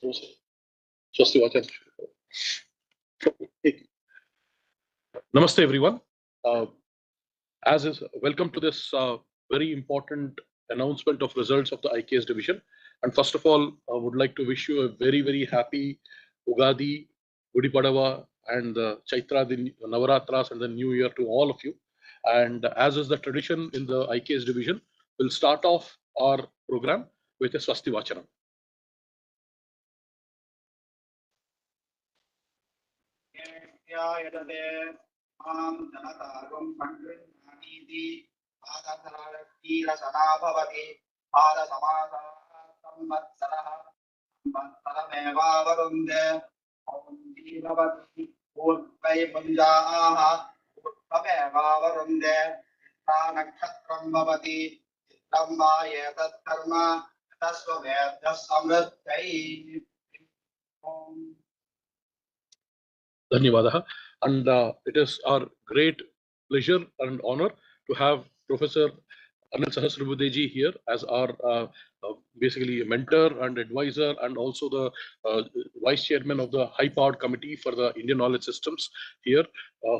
Swasti Vachan. Namaste everyone. As is welcome to this very important announcement of results of the IKS division. And first of all, I would like to wish you a very happy Ugadi, Gudi Padava, and Chaitra, the Navaratras, and the New Year to all of you. And as is the tradition in the IKS division, we'll start off our program with a Swasti Vachanam. Dhanyavadaha. And it is our great pleasure and honor to have Professor Anil Sahasrabuddheji here as our basically mentor and advisor, and also the vice chairman of the high-powered committee for the Indian knowledge systems here,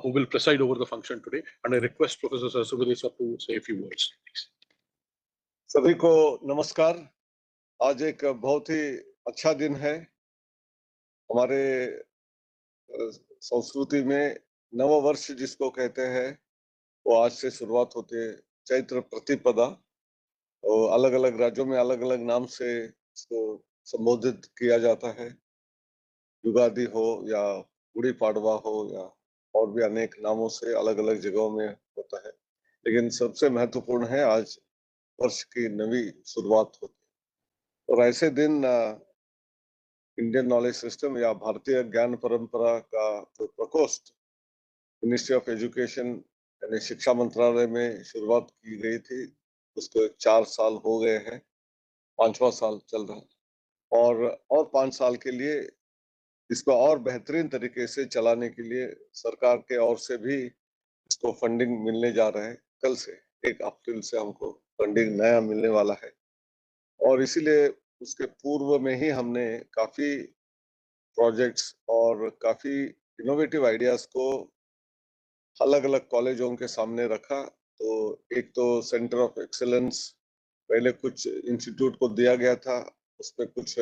who will preside over the function today. And I request Professor Sahasrabuddheji to say a few words, please. सभी को नमस्कार। आज एक बहुत ही अच्छा दिन है। हमारे संस्कृति में नव वर्ष जिसको कहते हैं वो आज से शुरुआत होती है। चैत्र प्रतिपदा और अलग अलग राज्यों में अलग अलग नाम से इसको संबोधित किया जाता है। युगादि हो या गुड़ी पाड़वा हो या और भी अनेक नामों से अलग अलग जगहों में होता है, लेकिन सबसे महत्वपूर्ण है आज वर्ष की नवी शुरुआत होती है। और ऐसे दिन इंडियन नॉलेज सिस्टम या भारतीय ज्ञान परंपरा का जो प्रकोष्ठ मिनिस्ट्री ऑफ एजुकेशन यानी शिक्षा मंत्रालय में शुरुआत की गई थी, उसको 4 साल हो गए हैं, 5वां साल चल रहा है। और 5 साल के लिए इसको और बेहतरीन तरीके से चलाने के लिए सरकार के ओर से भी इसको फंडिंग मिलने जा रहा है। कल से 1 अप्रैल से हमको फंडिंग नया मिलने वाला है, और इसीलिए उसके पूर्व में ही हमने काफी प्रोजेक्ट्स और काफी इनोवेटिव आइडियाज को अलग अलग कॉलेजों के सामने रखा। तो एक तो सेंटर ऑफ एक्सेलेंस पहले कुछ इंस्टीट्यूट को दिया गया था, उसमें कुछ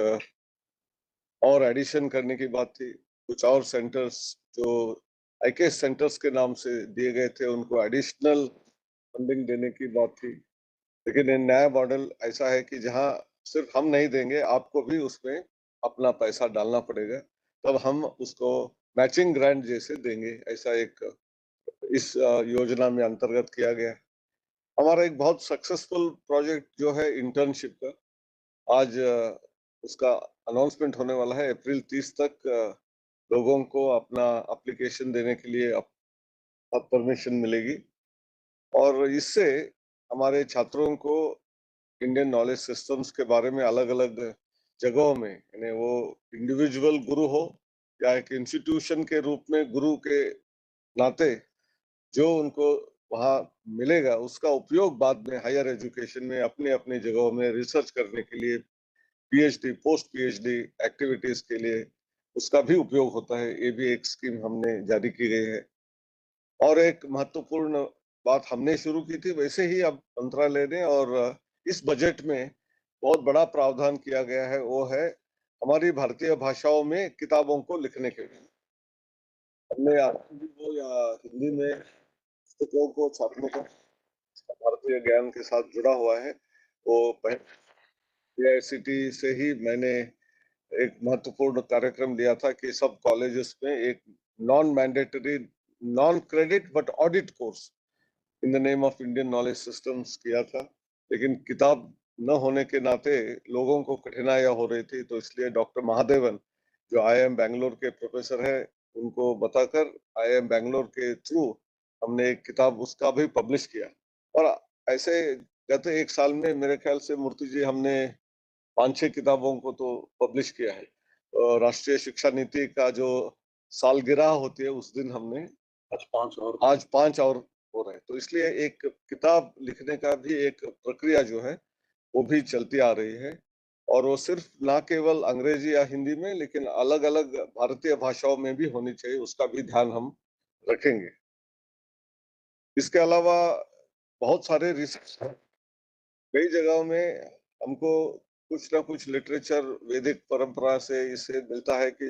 और एडिशन करने की बात थी। कुछ और सेंटर्स जो IKS सेंटर्स के नाम से दिए गए थे उनको एडिशनल फंडिंग देने की बात थी। लेकिन ये नया मॉडल ऐसा है कि जहां सिर्फ हम नहीं देंगे, आपको भी उसमें अपना पैसा डालना पड़ेगा, तब हम उसको मैचिंग ग्रांट जैसे देंगे। ऐसा एक इस योजना में अंतर्गत किया गया। हमारा एक बहुत सक्सेसफुल प्रोजेक्ट जो है इंटर्नशिप का, आज उसका अनाउंसमेंट होने वाला है। अप्रैल 30 तक लोगों को अपना एप्लीकेशन देने के लिए परमिशन मिलेगी, और इससे हमारे छात्रों को इंडियन नॉलेज सिस्टम्स के बारे में अलग अलग जगहों में, यानी वो इंडिविजुअल गुरु हो या एक इंस्टीट्यूशन के रूप में गुरु के नाते जो उनको वहाँ मिलेगा, उसका उपयोग बाद में हायर एजुकेशन में अपने अपने जगहों में रिसर्च करने के लिए, PhD पोस्ट PhD एक्टिविटीज के लिए उसका भी उपयोग होता है। ये भी एक स्कीम हमने जारी की गई है। और एक महत्वपूर्ण बात हमने शुरू की थी, वैसे ही अब मंत्रालय ने और इस बजट में बहुत बड़ा प्रावधान किया गया है, वो है हमारी भारतीय भाषाओं में किताबों को लिखने के लिए। हमने अंग्रेजी हो या हिंदी में पुस्तकों को छापने का भारतीय ज्ञान के साथ जुड़ा हुआ है। वो AICT से ही मैंने एक महत्वपूर्ण कार्यक्रम लिया था कि सब कॉलेजेस में एक non mandatory, non credit but audit course in the name of Indian knowledge systems किया था। लेकिन किताब न होने के नाते लोगों को कठिनाइयां हो रही थी, तो इसलिए डॉक्टर महादेवन जो IIM बैंगलोर के प्रोफेसर है, उनको बताकर IIM बैंगलोर के थ्रू हमने एक किताब उसका भी पब्लिश किया। और ऐसे गत 1 साल में मेरे ख्याल से मूर्ति जी हमने 5-6 किताबों को तो पब्लिश किया है। राष्ट्रीय शिक्षा नीति का जो सालगिरह होती है उस दिन हमने आज 5 और हो रहे हैं। तो इसलिए एक किताब लिखने का भी एक प्रक्रिया जो है वो भी चलती आ रही है। और वो सिर्फ ना केवल अंग्रेजी या हिंदी में लेकिन अलग अलग भारतीय भाषाओं में भी होनी चाहिए, उसका भी ध्यान हम रखेंगे। इसके अलावा बहुत सारे रिसर्च कई जगहों में हमको कुछ ना कुछ लिटरेचर वैदिक परंपरा से इसे मिलता है कि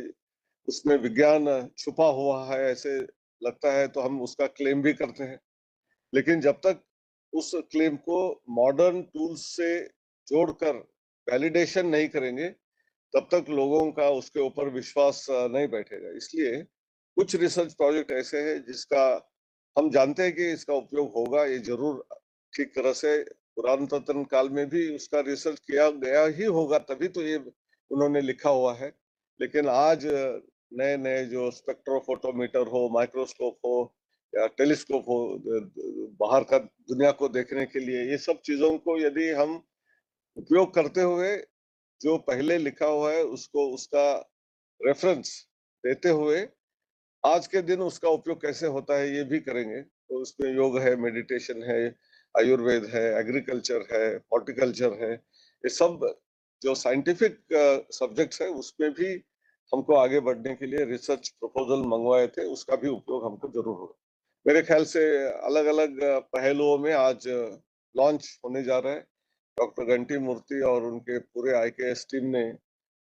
उसमें विज्ञान छुपा हुआ है, ऐसे लगता है, तो हम उसका क्लेम भी करते हैं। लेकिन जब तक उस क्लेम को मॉडर्न टूल्स से जोड़कर वैलिडेशन नहीं करेंगे, तब तक लोगों का उसके ऊपर विश्वास नहीं बैठेगा। इसलिए कुछ रिसर्च प्रोजेक्ट ऐसे हैं जिसका हम जानते हैं कि इसका उपयोग होगा, ये जरूर ठीक तरह से पुरातन काल में भी उसका रिसर्च किया गया ही होगा, तभी तो ये उन्होंने लिखा हुआ है। लेकिन आज नए नए जो स्पेक्ट्रोफोटोमीटर हो, माइक्रोस्कोप हो या टेलीस्कोप हो, बाहर का दुनिया को देखने के लिए, ये सब चीजों को यदि हम उपयोग करते हुए जो पहले लिखा हुआ है उसको उसका रेफरेंस देते हुए आज के दिन उसका उपयोग कैसे होता है ये भी करेंगे। तो उसमें योग है, मेडिटेशन है, आयुर्वेद है, एग्रीकल्चर है, हॉर्टिकल्चर है, ये सब जो साइंटिफिक सब्जेक्ट्स है उसमें भी हमको आगे बढ़ने के लिए रिसर्च प्रपोजल मंगवाए थे, उसका भी उपयोग हमको जरूर होगा। मेरे ख्याल से अलग अलग पहलुओं में आज लॉन्च होने जा रहा है। डॉक्टर घंटी मूर्ति और उनके पूरे आईकेएस टीम ने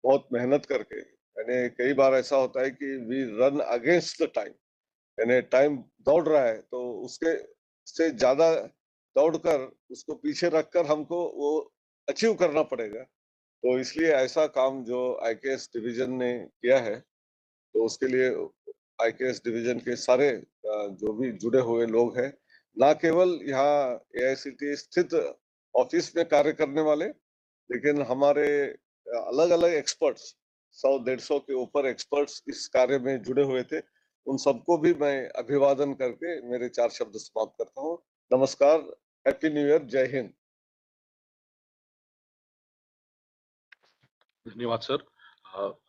बहुत मेहनत करके, यानी कई बार ऐसा होता है कि we run against the time, यानी टाइम दौड़ रहा है तो उसके से ज्यादा दौड़कर उसको पीछे रखकर हमको वो अचीव करना पड़ेगा। तो इसलिए ऐसा काम जो आईकेएस डिवीजन ने किया है, तो उसके लिए आईकेएस डिवीजन के सारे जो भी जुड़े हुए लोग हैं, ना केवल यहाँ एआईसीटी स्थित ऑफिस में कार्य करने वाले, लेकिन हमारे अलग अलग एक्सपर्ट्स, 100-150 के ऊपर एक्सपर्ट्स इस कार्य में जुड़े हुए थे, उन सबको भी मैं अभिवादन करके मेरे 4 शब्द समाप्त करता हूँ। नमस्कार, हैप्पी न्यू ईयर, जय हिंद। धन्यवाद सर।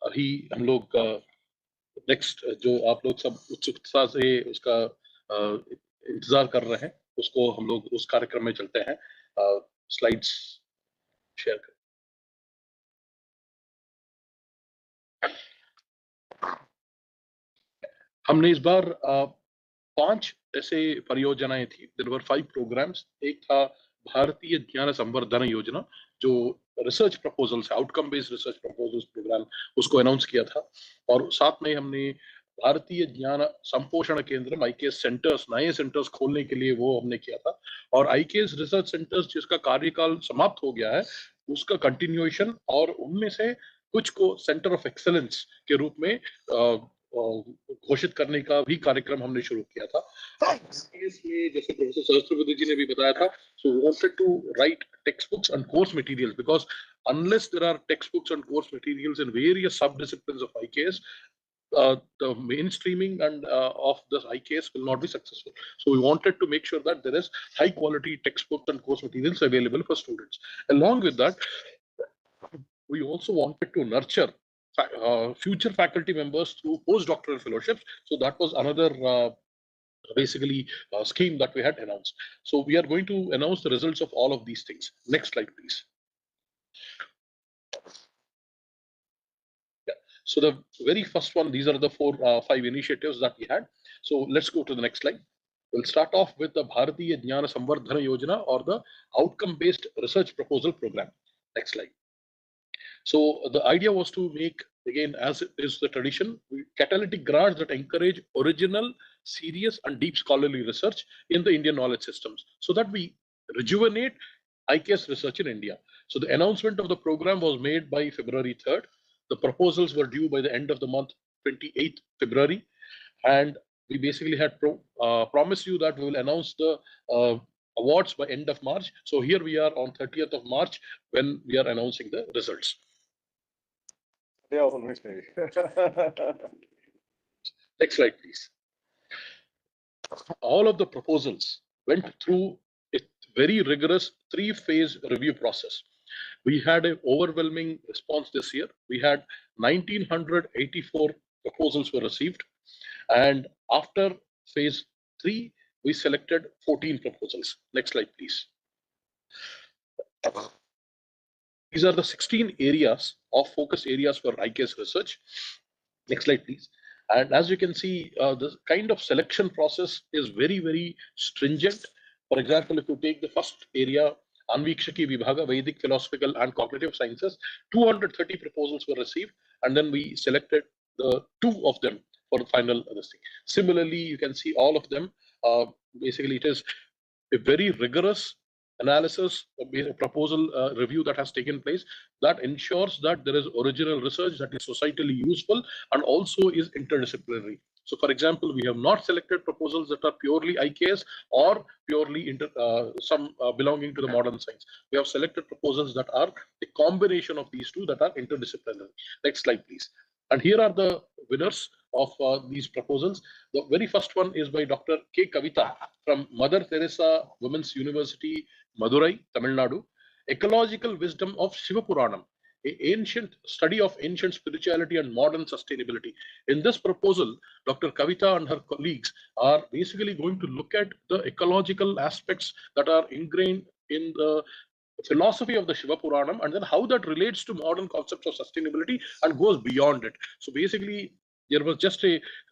अभी हम लोग नेक्स्ट जो आप लोग सब उत्सुकता से उसका इंतजार कर रहे हैं, उसको हम लोग उस कार्यक्रम में चलते हैं। स्लाइड्स शेयर करें। हमने इस बार 5 ऐसे परियोजनाएं थी। There were 5 programmes. एक था भारतीय ज्ञान संवर्धन योजना, जो research proposals, outcome based research proposals programme, उसको अनाउंस किया था। और साथ में हमने भारतीय ज्ञान संपोषण केंद्र आईकेएस सेंटर्स, नए सेंटर्स खोलने के लिए वो हमने किया था। और आईकेएस रिसर्च सेंटर्स जिसका कार्यकाल समाप्त हो गया है, उसका कंटिन्यूएशन और उनमें से कुछ को सेंटर ऑफ एक्सेलेंस के रूप में घोषित करने का भी कार्यक्रम हमने शुरू किया था। इसमें जैसे प्रोफेसर सहस्त्रबुद्धे जी ने भी बताया था, so we wanted to write textbooks and course materials, because unless there are textbooks and course materials in various sub-disciplines of IKS, the mainstreaming and of the IKS will not be successful. So we wanted to make sure that there is high quality textbooks and course materials available for students. Along with that, we also wanted to nurture future faculty members through postdoctoral fellowships. So that was another basically scheme that we had announced. So we are going to announce the results of all of these things. Next slide, please. Yeah. So the very first one, these are the 5 initiatives that we had. So let's go to the next slide. We'll start off with the Bharatiya Jnana Samvardhana Yojana, or the outcome-based research proposal program. Next slide. So the idea was to make, again, as is the tradition, catalytic grants that encourage original, serious, and deep scholarly research in the Indian knowledge systems, so that we rejuvenate IKS research in India. So the announcement of the program was made by February 3rd. The proposals were due by the end of the month, 28th February, and we basically had promised you that we will announce the awards by end of March. So here we are on 30th of March when we are announcing the results. Next slide, please. All of the proposals went through a very rigorous 3-phase review process. We had an overwhelming response this year. We had 1,984 proposals were received, and after phase 3, we selected 14 proposals. Next slide, please. These are the 16 areas of focus areas for IKS research. Next slide, please. And as you can see, the kind of selection process is very, very stringent. For example, if you take the first area, Anvikshaki Vibhaga, Vedic, Philosophical and Cognitive Sciences, 230 proposals were received, and then we selected the two of them for the final listing. Similarly, you can see all of them. Basically, it is a very rigorous analysis, a proposal review that has taken place that ensures that there is original research that is societally useful and also is interdisciplinary. So, for example, we have not selected proposals that are purely IKS or purely some belonging to the modern science. We have selected proposals that are a combination of these two that are interdisciplinary. Next slide, please. And here are the winners of these proposals. The very first one is by Dr. K. Kavita from Mother Teresa Women's University, Madurai, Tamil Nadu. Ecological Wisdom of Shiva Puranam, an ancient study of ancient spirituality and modern sustainability. In this proposal, Dr. Kavita and her colleagues are basically going to look at the ecological aspects that are ingrained in the philosophy of the Shiva Puranam and then how that relates to modern concepts of sustainability and goes beyond it. So basically, there was just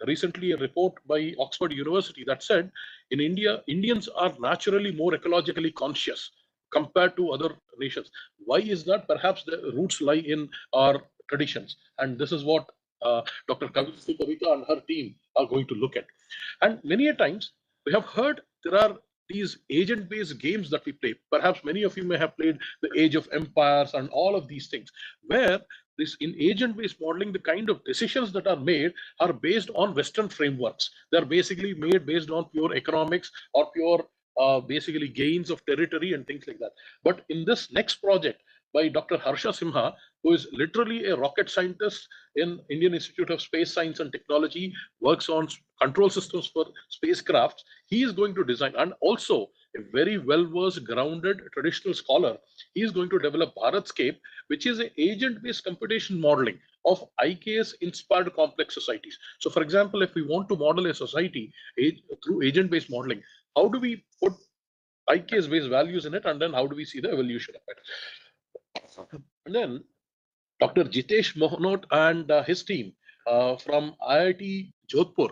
recently a report by Oxford University that said in India, Indians are naturally more ecologically conscious compared to other nations. Why is that? Perhaps the roots lie in our traditions, and this is what Dr. Kavita and her team are going to look at. And many a times we have heard there are these agent-based games that we play. Perhaps many of you may have played the Age of Empires and all of these things, where this in agent-based modeling, the kind of decisions that are made are based on Western frameworks. They're basically made based on pure economics or pure basically gains of territory and things like that. But in this next project by Dr. Harsha Simha, who is literally a rocket scientist in Indian Institute of Space Science and Technology, works on control systems for spacecrafts. He is going to design, and also a very well-versed, grounded, traditional scholar. He is going to develop Bharatscape, which is an agent-based computation modeling of IKS-inspired complex societies. So, for example, if we want to model a society through agent-based modeling, how do we put IKS-based values in it, and then how do we see the evolution of it? And then Dr. Jitesh Mohanot and his team from IIT Jodhpur,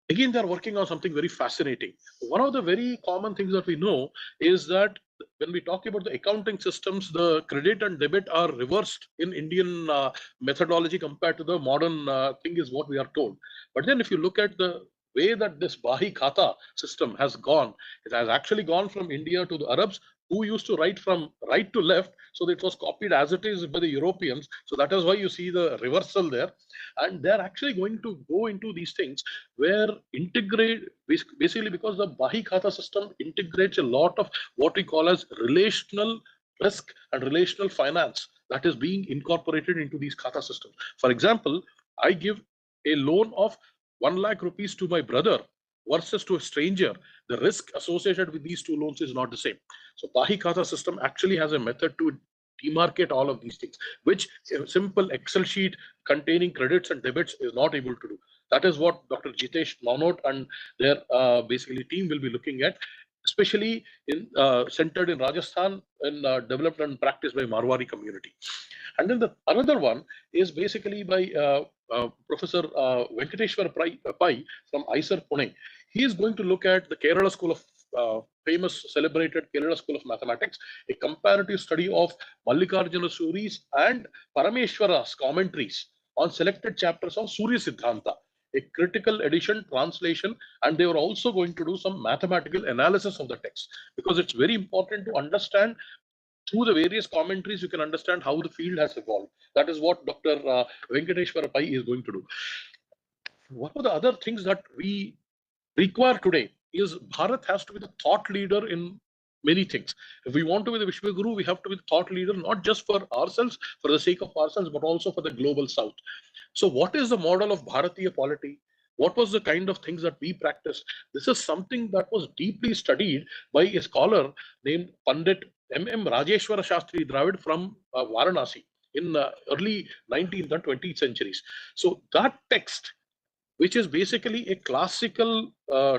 again, they're working on something very fascinating. One of the very common things that we know is that when we talk about the accounting systems, the credit and debit are reversed in Indian methodology compared to the modern thing is what we are told. But then if you look at the way that this Bahi Khata system has gone, it has actually gone from India to the Arabs who used to write from right to left. So it was copied as it is by the Europeans. So that is why you see the reversal there. And they're actually going to go into these things where integrate basically because the Bahi Khata system integrates a lot of what we call as relational risk and relational finance that is being incorporated into these Khata systems. For example, I give a loan of 1 lakh rupees to my brother versus to a stranger. The risk associated with these two loans is not the same. So Bahi Khata system actually has a method to demarcate all of these things, which a simple Excel sheet containing credits and debits is not able to do. That is what Dr. Jitesh Manot and their basically team will be looking at, especially in centered in Rajasthan and developed and practiced by Marwari community. And then the another one is basically by Professor Venkateshwar Pai from ISER Pune. He is going to look at the Kerala School of famous celebrated Kerala School of Mathematics, a comparative study of Mallikarjuna Suri's and Parameshwara's commentaries on selected chapters of Surya Siddhanta, a critical edition translation, and they were also going to do some mathematical analysis of the text because it's very important to understand through the various commentaries you can understand how the field has evolved. That is what Dr. Venkateshwara Pai is going to do. One of the other things that we require today is Bharat has to be the thought leader in many things. If we want to be the Vishwaguru, we have to be the thought leader, not just for ourselves, for the sake of ourselves, but also for the global south. So what is the model of Bharatiya polity? What was the kind of things that we practiced? This is something that was deeply studied by a scholar named Pandit M.M. Rajeshwara Shastri Dravid from Varanasi in early 19th and 20th centuries. So that text, which is basically a classical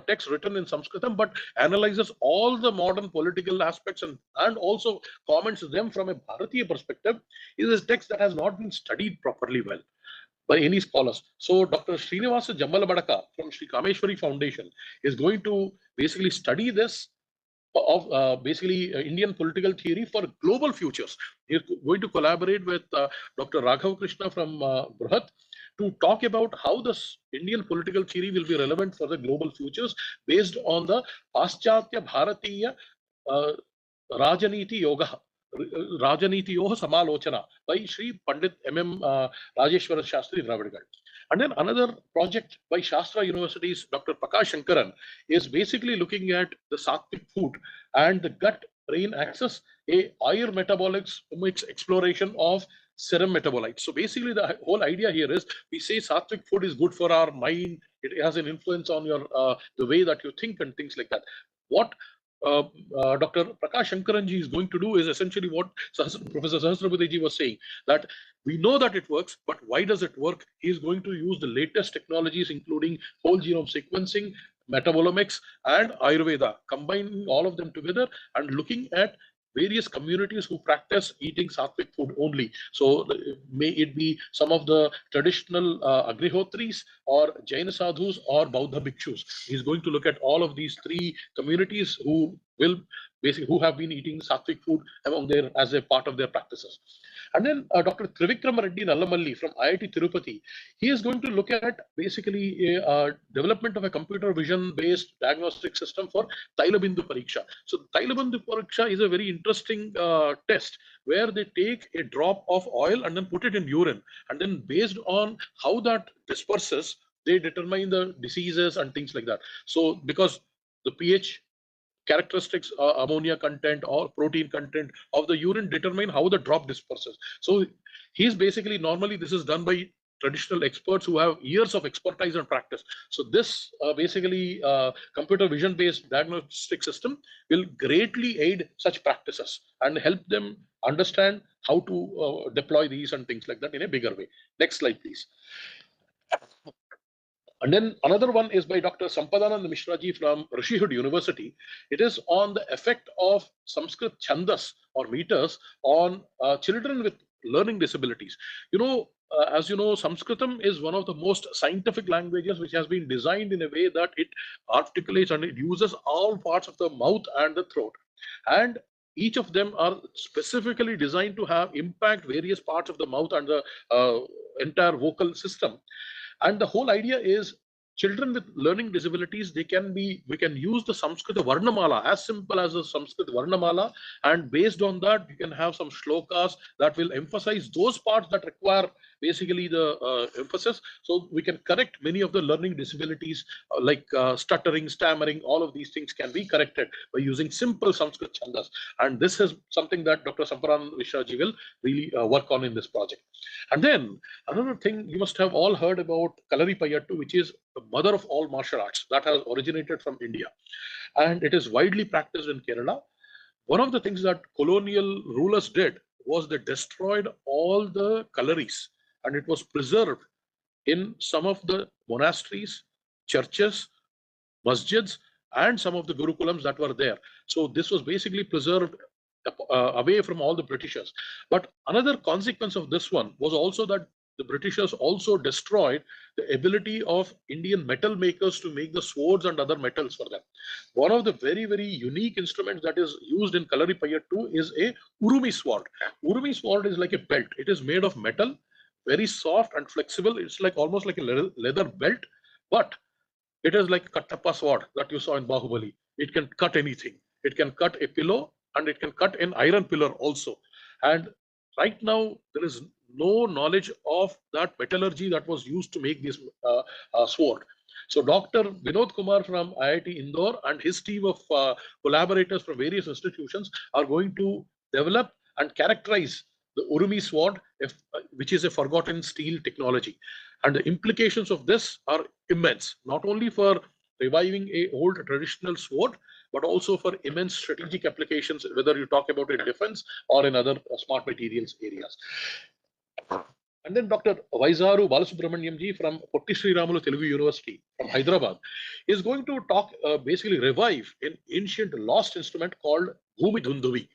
text written in Sanskritam, but analyzes all the modern political aspects and also comments them from a Bharatiya perspective, is a text that has not been studied properly well by any scholars. So Dr. Srinivasa Jambalabadaka from Sri Kameshwari Foundation is going to basically study this of basically Indian political theory for global futures. He's going to collaborate with Dr. Raghav Krishna from Bruhat to talk about how this Indian political theory will be relevant for the global futures based on the Paschatya Bharatiya uh, Rajaniti Yoga. Rajaniti Yoga Samalochana by Sri Pandit M.M. Rajeshwara Shastri Dravidgal. And then another project by Shastra University's Dr. Prakash Shankaran is basically looking at the sattvic food and the gut-brain axis, a higher metabolics exploration of serum metabolites. So basically, the whole idea here is we say sattvic food is good for our mind. It has an influence on your the way that you think and things like that. What Dr. Prakash Shankaranji is going to do is essentially what Professor Sahasrabudhe was saying, that we know that it works, but why does it work? He is going to use the latest technologies, including whole genome sequencing, metabolomics, and Ayurveda, combining all of them together and looking at various communities who practice eating sattvic food only. So may it be some of the traditional Agrihotris or Jaina sadhus or Bauddha bhikshus. He's going to look at all of these three communities who will basically who have been eating sattvic food among their as a part of their practices. And then Dr. Trivikram Reddy Nallamalli from IIT Tirupati, he is going to look at basically a development of a computer vision based diagnostic system for Tailabindu Pariksha. So Tailabindu Pariksha is a very interesting test where they take a drop of oil and then put it in urine. And then based on how that disperses, they determine the diseases and things like that. So because the pH characteristics, ammonia content or protein content of the urine determine how the drop disperses. So he's basically, normally this is done by traditional experts who have years of expertise and practice. So this basically computer vision based diagnostic system will greatly aid such practices and help them understand how to deploy these and things like that in a bigger way. Next slide, please. And then another one is by Dr. Sampadanand Mishraji from Rishihood University. It is on the effect of Sanskrit chandas or meters on children with learning disabilities. As you know, Sanskritam is one of the most scientific languages which has been designed in a way that it articulates and it uses all parts of the mouth and the throat. And each of them are specifically designed to have impact various parts of the mouth and the entire vocal system. And the whole idea is children with learning disabilities, we can use the Sanskrit Varnamala, as simple as the Sanskrit Varnamala, and based on that, you can have some shlokas that will emphasize those parts that require basically the emphasis. So we can correct many of the learning disabilities like stuttering, stammering, all of these things can be corrected by using simple Sanskrit chandas. And this is something that Dr. Samparan Mishraji will really work on in this project. And then another thing you must have all heard about Kalaripayattu, which is the mother of all martial arts that has originated from India. And it is widely practiced in Kerala. One of the things that colonial rulers did was they destroyed all the Kalaris and it was preserved in some of the monasteries, churches, masjids, and some of the gurukulams that were there. So this was basically preserved away from all the Britishers. But another consequence of this one was also that the Britishers also destroyed the ability of Indian metal makers to make the swords and other metals for them. One of the very, very unique instruments that is used in Kalaripayattu is a Urumi sword. Urumi sword is like a belt. It is made of metal, very soft and flexible. It's like almost like a leather belt, but it is like Kattappa sword that you saw in Bahubali. It can cut anything. It can cut a pillow and it can cut an iron pillar also. And right now, there is no knowledge of that metallurgy that was used to make this sword. So Dr. Vinod Kumar from IIT Indore and his team of collaborators from various institutions are going to develop and characterize the Urumi sword, which is a forgotten steel technology. And the implications of this are immense, not only for reviving a old traditional sword, but also for immense strategic applications, whether you talk about in defense or in other smart materials areas. And then Dr. Vaizaru Balasubramaniam ji from Potti Sri Ramulu Telugu University from Hyderabad is going to talk, basically revive an ancient lost instrument called Bhumi Dhunduvi,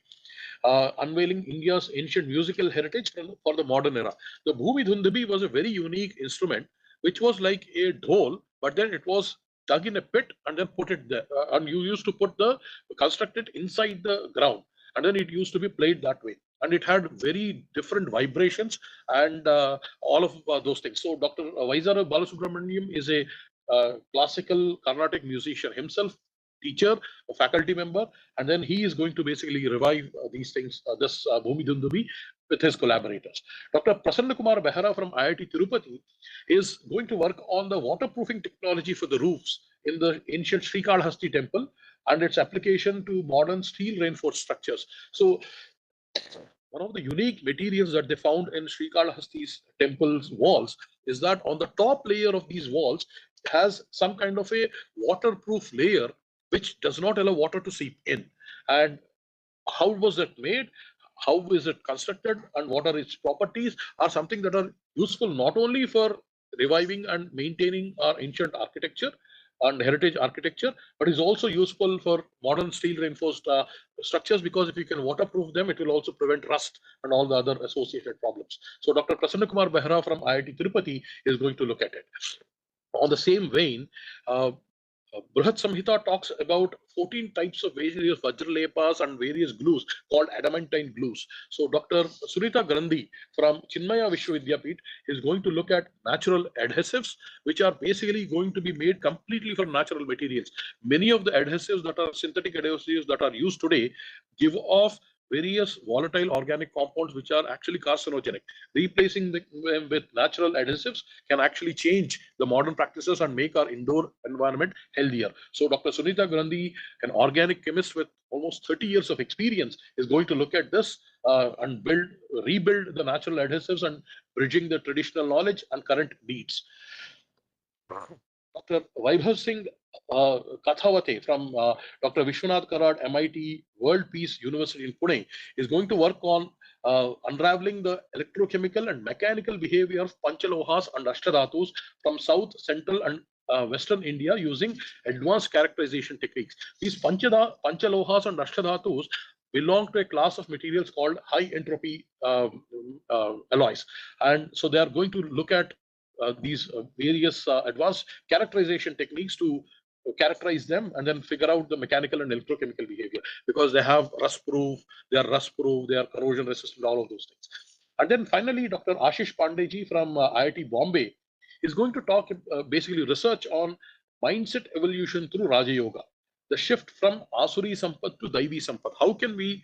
unveiling India's ancient musical heritage for the modern era. The Bhumi Dhundubi was a very unique instrument, which was like a dhol, but then it was dug in a pit and then put it there. And you used to construct it inside the ground, and then it used to be played that way. And it had very different vibrations and all of those things. So Dr. Vaisara Balasubramaniam is a classical Carnatic musician himself, teacher, a faculty member, and then he is going to basically revive these things, this Bhumi Dundubi, with his collaborators. Dr. Prasanna Kumar Behera from IIT Tirupati is going to work on the waterproofing technology for the roofs in the ancient Srikalahasti temple and its application to modern steel reinforced structures. So one of the unique materials that they found in Srikalahasti's temple's walls is that on the top layer of these walls has some kind of a waterproof layer which does not allow water to seep in. And how was it made? How is it constructed? And what are its properties? Are something that are useful not only for reviving and maintaining our ancient architecture and heritage architecture, but is also useful for modern steel reinforced structures, because if you can waterproof them, it will also prevent rust and all the other associated problems. So Dr. Prasanna Kumar Behera from IIT Tirupati is going to look at it. On the same vein, Brihat Samhita talks about 14 types of various Vajralepas and various glues called adamantine glues. So Dr. Sunita Grandi from Chinmaya Vishwavidyapit is going to look at natural adhesives, which are basically going to be made completely from natural materials. Many of the adhesives that are synthetic adhesives that are used today give off various volatile organic compounds which are actually carcinogenic. Replacing them with natural adhesives can actually change the modern practices and make our indoor environment healthier. So Dr. Sunita Grandi, an organic chemist with almost 30 years of experience, is going to look at this and rebuild the natural adhesives and bridging the traditional knowledge and current needs. Dr. Vaibhav Singh Kathawate from Dr. Vishwanath Karad MIT World Peace University in Pune is going to work on unraveling the electrochemical and mechanical behavior of panchalohas and ashtadhatus from South, Central, and Western India using advanced characterization techniques. These panchalohas and ashtadhatus belong to a class of materials called high entropy alloys. And so they are going to look at these various advanced characterization techniques to characterize them and then figure out the mechanical and electrochemical behavior, because they have rust proof, they are corrosion resistant, all of those things. And then finally, Dr. Ashish Pandey from IIT Bombay is going to talk basically research on mindset evolution through Raja Yoga, the shift from Asuri Sampad to Daivi Sampad. How can we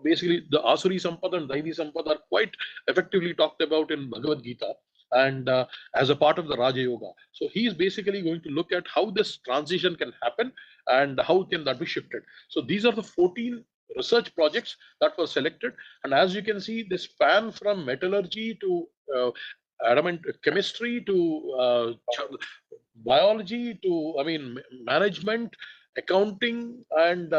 basically, the Asuri Sampad and Daivi Sampad are quite effectively talked about in Bhagavad Gita and as a part of the Raja Yoga. So he is basically going to look at how this transition can happen and how can that be shifted. So these are the 14 research projects that were selected, and as you can see, they span from metallurgy to adamant chemistry to biology to management, accounting, and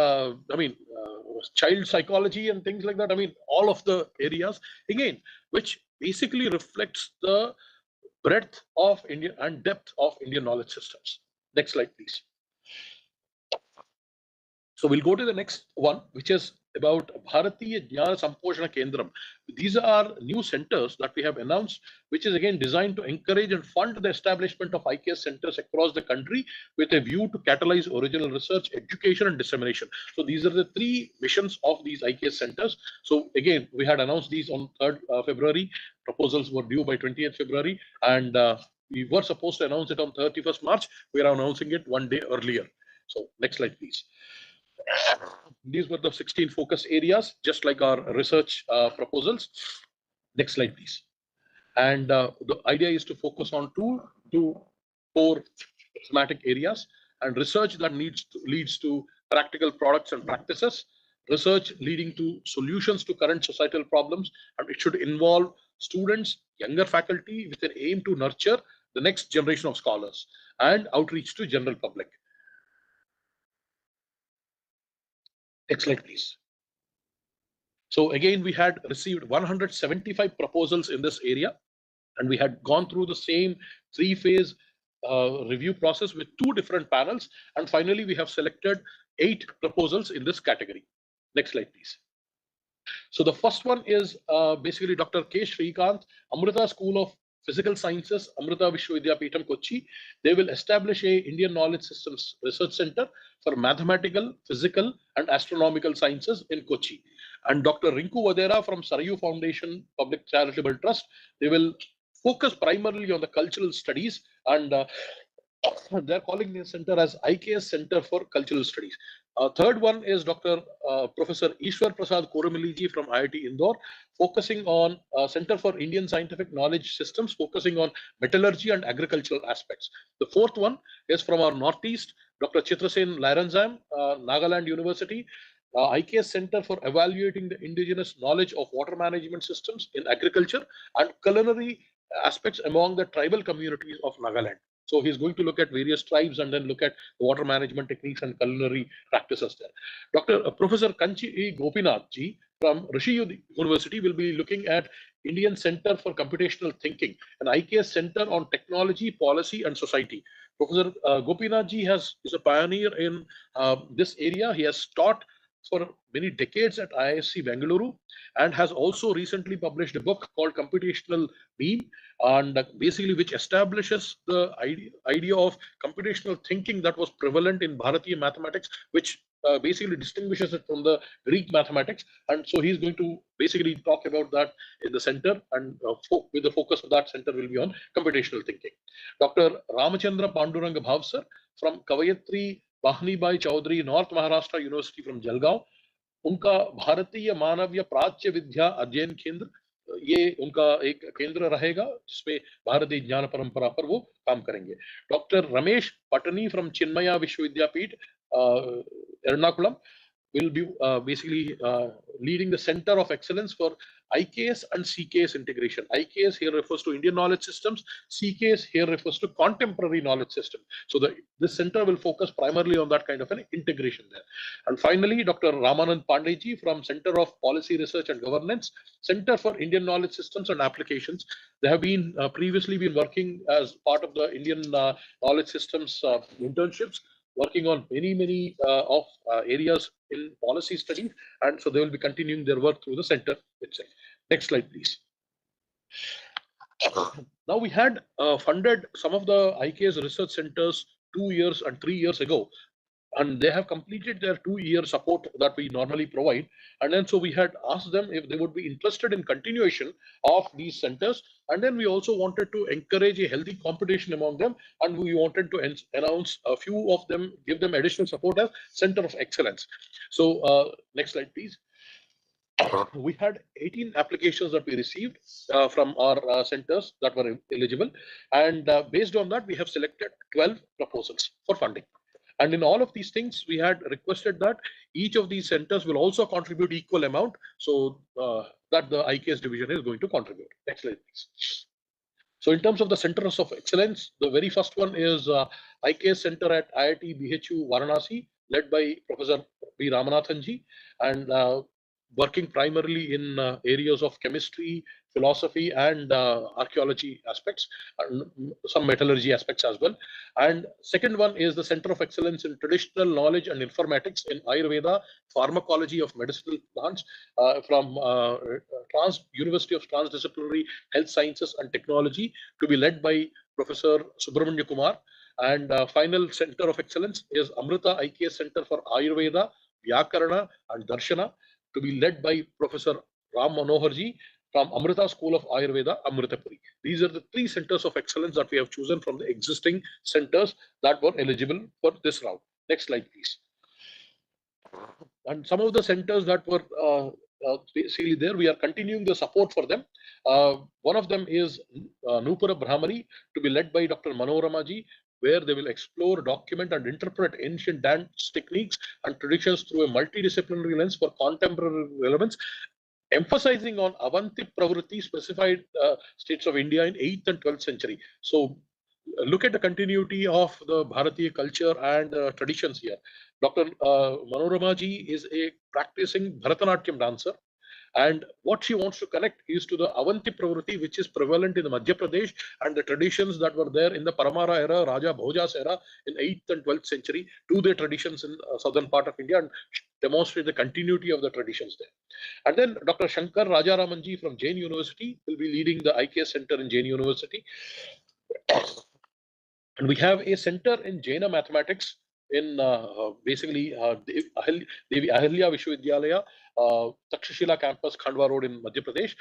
child psychology and things like that. All of the areas again, which basically reflects the breadth of Indian and depth of Indian knowledge systems. Next slide, please. So we'll go to the next one, which is about Bharatiya Jnana Samposhana Kendram. These are new centers that we have announced, which is again designed to encourage and fund the establishment of IKS centers across the country with a view to catalyze original research, education, and dissemination. So these are the three missions of these IKS centers. So again, we had announced these on 3rd February. Proposals were due by 20th February, and we were supposed to announce it on 31st March. We are announcing it one day earlier. So next slide, please. These were the 16 focus areas, just like our research proposals. Next slide, please. And the idea is to focus on two core thematic areas, and research that leads to practical products and practices, research leading to solutions to current societal problems, and it should involve students, younger faculty, with an aim to nurture the next generation of scholars and outreach to general public. Next slide, please. So again, we had received 175 proposals in this area, And we had gone through the same three-phase review process with two different panels. And finally, we have selected 8 proposals in this category. Next slide, please. So the first one is basically Dr. K. Shrikant, Amrita School of Physical Sciences, Amrita Vishwavidyapeetham, Kochi. They will establish a Indian Knowledge Systems Research Center for Mathematical, Physical, and Astronomical Sciences in Kochi. And Dr. Rinku Vadera from Sarayu Foundation Public Charitable Trust, they will focus primarily on the cultural studies, and they're calling the center as IKS Center for Cultural Studies. Third one is Dr. Professor Ishwar Prasad Koramiliji from IIT Indore, focusing on Center for Indian Scientific Knowledge Systems, focusing on metallurgy and agricultural aspects. The fourth one is from our Northeast, Dr. Chitrasen Laranzam, Nagaland University, IKS Center for Evaluating the Indigenous Knowledge of Water Management Systems in Agriculture and Culinary Aspects among the tribal communities of Nagaland. So he's going to look at various tribes and then look at water management techniques and culinary practices there. Professor Kanchi Gopinath ji from Rishi University will be looking at Indian Center for Computational Thinking, an IKS Center on Technology, Policy, and Society. Professor Gopinath ji is a pioneer in this area. He has taught for many decades at IISc Bengaluru and has also recently published a book called Computational Beam, and basically which establishes the idea of computational thinking that was prevalent in Bharatiya mathematics, which basically distinguishes it from the Greek mathematics. And so he's going to basically talk about that in the center, and with the focus of that center will be on computational thinking. Dr. Ramachandra Panduranga Bhavsar from Kavayatri Bahnibai Chaudhary, North Maharashtra University from Jalgaon. उनका भारतीय मानवीय प्राच्य विद्या अध्ययन केंद्र, ये उनका एक केंद्र रहेगा जिसमें भारतीय ज्ञान परंपरा पर वो काम करेंगे. Doctor Ramesh Patni from Chinmaya Vishwavidyapeeth Ernakulam will be basically leading the Center of Excellence for IKS and CKS integration. IKS here refers to Indian knowledge systems. CKS here refers to contemporary knowledge system. So this center will focus primarily on that kind of an integration there. And finally, Dr. Ramanand Pandeyji from Center of Policy Research and Governance, Center for Indian Knowledge Systems and Applications. They have been previously been working as part of the Indian knowledge systems internships, working on many areas in policy studies, and so they will be continuing their work through the center itself. Next slide, please. Now we had funded some of the IKS research centers 2 years and 3 years ago, and they have completed their 2-year support that we normally provide. And then so we had asked them if they would be interested in continuation of these centers. And then we also wanted to encourage a healthy competition among them. And we wanted to announce a few of them, give them additional support as Center of Excellence. So next slide, please. We had 18 applications that we received from our centers that were eligible. And based on that, we have selected 12 proposals for funding. And in all of these things, we had requested that each of these centers will also contribute equal amount, so that the IKS division is going to contribute. Next slide, please. So in terms of the centers of excellence, the very first one is IKS Center at IIT BHU Varanasi, led by Professor B. Ramanathan ji, and working primarily in areas of chemistry, philosophy, and archaeology aspects, and some metallurgy aspects as well. And second one is the Center of Excellence in Traditional Knowledge and Informatics in Ayurveda, Pharmacology of Medicinal Plants from University of Transdisciplinary Health Sciences and Technology, to be led by Professor Subramanya Kumar. And final Center of Excellence is Amrita IKS Center for Ayurveda, Vyakarana, and Darshana, to be led by Professor Ram Manoharji from Amrita School of Ayurveda, Amritapuri. These are the 3 centers of excellence that we have chosen from the existing centers that were eligible for this round. Next slide, please. And some of the centers that were basically there, we are continuing the support for them. One of them is Nupura Brahmari, to be led by Dr. Manorama ji, where they will explore, document, and interpret ancient dance techniques and traditions through a multidisciplinary lens for contemporary relevance, emphasizing on Avanti Pravritti, specified states of India in 8th and 12th century. So look at the continuity of the Bharatiya culture and traditions here. Dr. Manorama ji is a practicing Bharatanatyam dancer, And what she wants to connect is to the Avanti Pravriti, which is prevalent in the Madhya Pradesh, and the traditions that were there in the Paramara era, Raja Bhoja's era in 8th and 12th century, to their traditions in southern part of India, and demonstrate the continuity of the traditions there. And then Dr. Shankar Rajaramanji from Jain University will be leading the IKS Center in Jain University. And we have a center in Jaina mathematics in basically Devi Ahilya Vishwavidyalaya, Takshashila campus, Khandwa Road in Madhya Pradesh.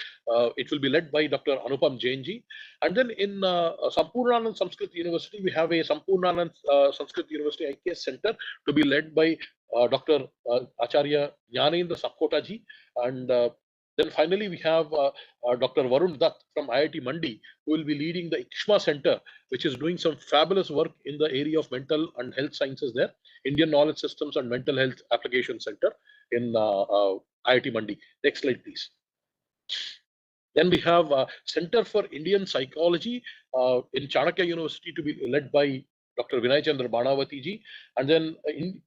It will be led by Dr. Anupam Jainji. And then in Sampurnanand Sanskrit University, we have a Sampurnanand Sanskrit University IKS Center to be led by Dr. Acharya Jnanendra Sapkota ji. And then finally, we have Dr. Varun Dutt from IIT Mandi, who will be leading the IKSHMA Center, which is doing some fabulous work in the area of mental and health sciences there, Indian Knowledge Systems and Mental Health Application Center in IIT Mandi. Next slide, please. Then we have Center for Indian Psychology in Chanakya University to be led by Dr. Vinay Chandra Banawati ji, and then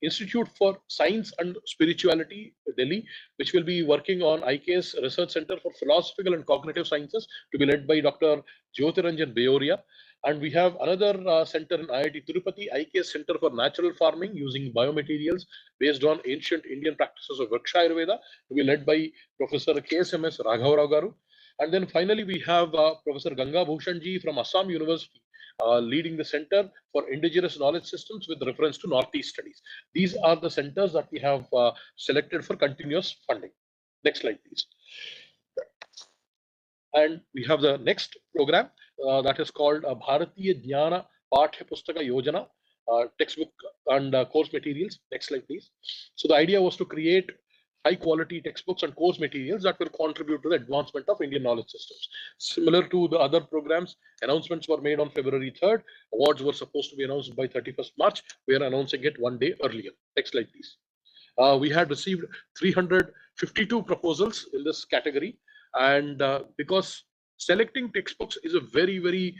Institute for Science and Spirituality, Delhi, which will be working on IKS Research Center for Philosophical and Cognitive Sciences to be led by Dr. Jyotiranjan Beoria. And we have another center in IIT Tirupati, IKS Center for Natural Farming using biomaterials based on ancient Indian practices of Vriksha Ayurveda to be led by Professor KSMS Raghavarao Garu. And then finally, we have Professor Ganga Bhushanji from Assam University leading the Center for Indigenous Knowledge Systems with reference to Northeast Studies. These are the centers that we have selected for continuous funding. Next slide, please. And we have the next program that is called Bharatiya Jnana Pathya Pustaka Yojana, textbook and course materials. Next slide, please. So the idea was to create high quality textbooks and course materials that will contribute to the advancement of Indian knowledge systems. Similar to the other programs, announcements were made on February 3rd. Awards were supposed to be announced by 31st March. We are announcing it one day earlier. Next slide, please. We had received 352 proposals in this category. And because selecting textbooks is a very, very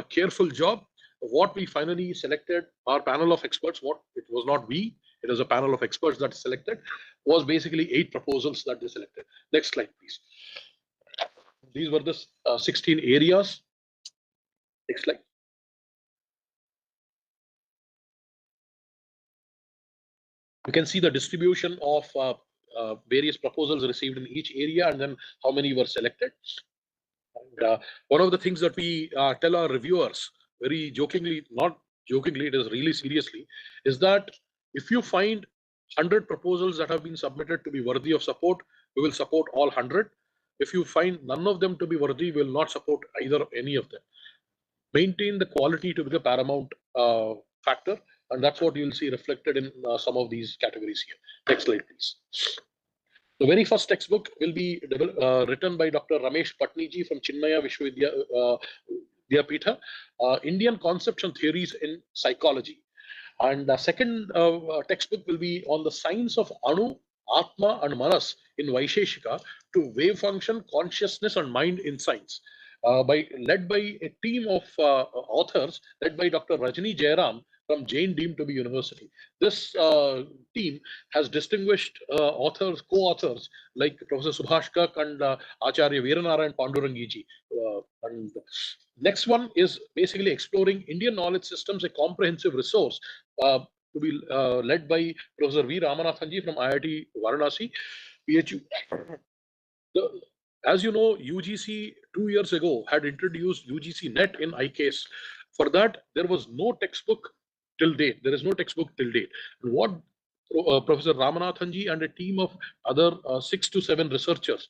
careful job, what we finally selected, our panel of experts, what it was not we, it was a panel of experts that selected, was basically 8 proposals that they selected. Next slide, please. These were the 16 areas. Next slide. You can see the distribution of various proposals received in each area and then how many were selected. And one of the things that we tell our reviewers, very jokingly, not jokingly, it is really seriously, is that if you find 100 proposals that have been submitted to be worthy of support, we will support all 100. If you find none of them to be worthy, we will not support either any of them. Maintain the quality to be the paramount factor, and that's what you'll see reflected in some of these categories here. Next slide, please. The very first textbook will be written by Dr. Ramesh Patniji from Chinnaya Vishwavidyapitha, Indian Concepts and Theories in Psychology. And the second textbook will be on the science of Anu, Atma, and Manas in Vaisheshika to wave function, consciousness, and mind in science. Led by a team of authors led by Dr. Rajni Jairam from Jain Deemed to be University. This team has distinguished authors, co-authors like Professor Subhash Kak and Acharya Veeranarayan Pandurangiji. And next one is basically exploring Indian knowledge systems, a comprehensive resource to be led by Professor V. Ramanathanji from IIT Varanasi, PHU. As you know, UGC 2 years ago had introduced UGC Net in IKS. For that, there was no textbook till date. There is no textbook till date. And what Professor Ramanathanji and a team of other 6 to 7 researchers,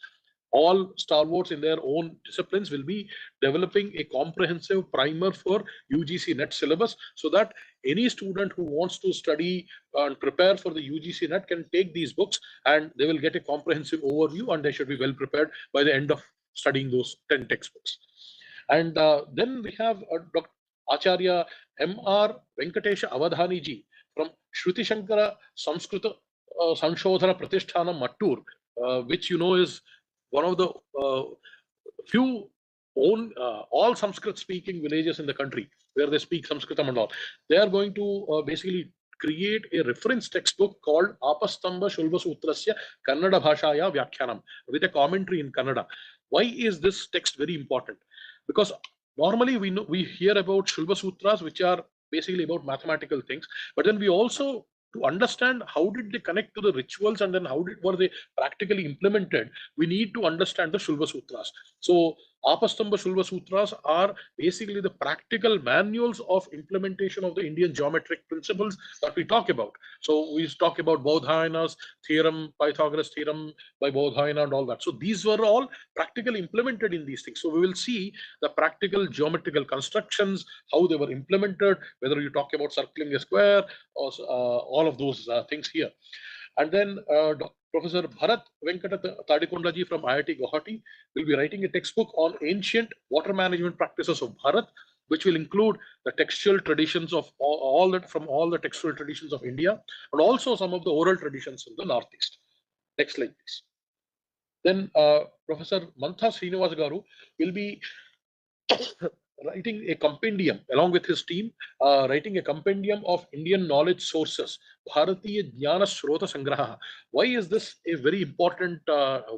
all stalwarts in their own disciplines, will be developing a comprehensive primer for UGC Net syllabus so that any student who wants to study and prepare for the UGC Net can take these books and they will get a comprehensive overview and they should be well prepared by the end of studying those 10 textbooks. And then we have Dr. Acharya M.R. Venkatesha Avadhani ji from Shruti Shankara Samskrita Sanshodhana Pratishthanam Mattur, which you know is one of the few all Sanskrit speaking villages in the country where they speak Sanskritam and all. They are going to basically create a reference textbook called Apastamba Shulva Sutrasya Kannada Bhashaya Vyakhyanam with a commentary in Kannada. Why is this text very important? Because normally we hear about Shulva Sutras, which are basically about mathematical things, but then we also, to understand how did they connect to the rituals and then were they practically implemented, we need to understand the Shulva Sutras. So Apastamba Shulva Sutras are basically the practical manuals of implementation of the Indian geometric principles that we talk about. So we talk about Bodhayana's theorem, Pythagoras theorem by Bodhayana and all that. So these were all practically implemented in these things. So we will see the practical geometrical constructions, how they were implemented, whether you talk about circling a square or all of those things here. And then Professor Bharat Venkata Tadikondaji from IIT Guwahati will be writing a textbook on ancient water management practices of Bharat, which will include the textual traditions of all the textual traditions of India, and also some of the oral traditions in the Northeast. Next slide, please. Then Professor Mantha Srinivas Garu will be writing a compendium along with his team, writing a compendium of Indian knowledge sources, Bharatiya Jnana Shrota Sangraha. Why is this a very important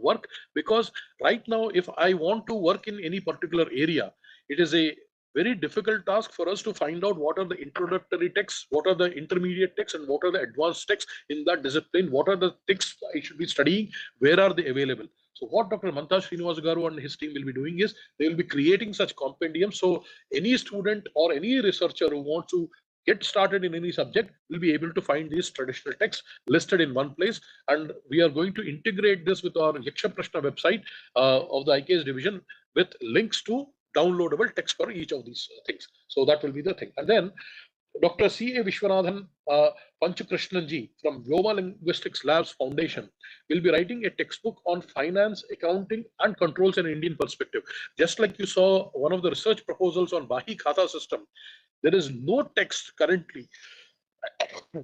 work? Because right now, if I want to work in any particular area, it is a very difficult task for us to find out what are the introductory texts, what are the intermediate texts, and what are the advanced texts in that discipline, what are the texts I should be studying, where are they available. So what Dr. Mantha Srinivas Garu and his team will be doing is they will be creating such compendiums. So any student or any researcher who wants to get started in any subject will be able to find these traditional texts listed in one place. And we are going to integrate this with our Yaksha Prashna website of the IKS division with links to downloadable text for each of these things. So that will be the thing. And then Dr. C.A. Vishwanathan Panchakrishnan from Global Linguistics Labs Foundation will be writing a textbook on finance, accounting, and controls in an Indian perspective. Just like you saw one of the research proposals on Bahi Khata system, there is no text currently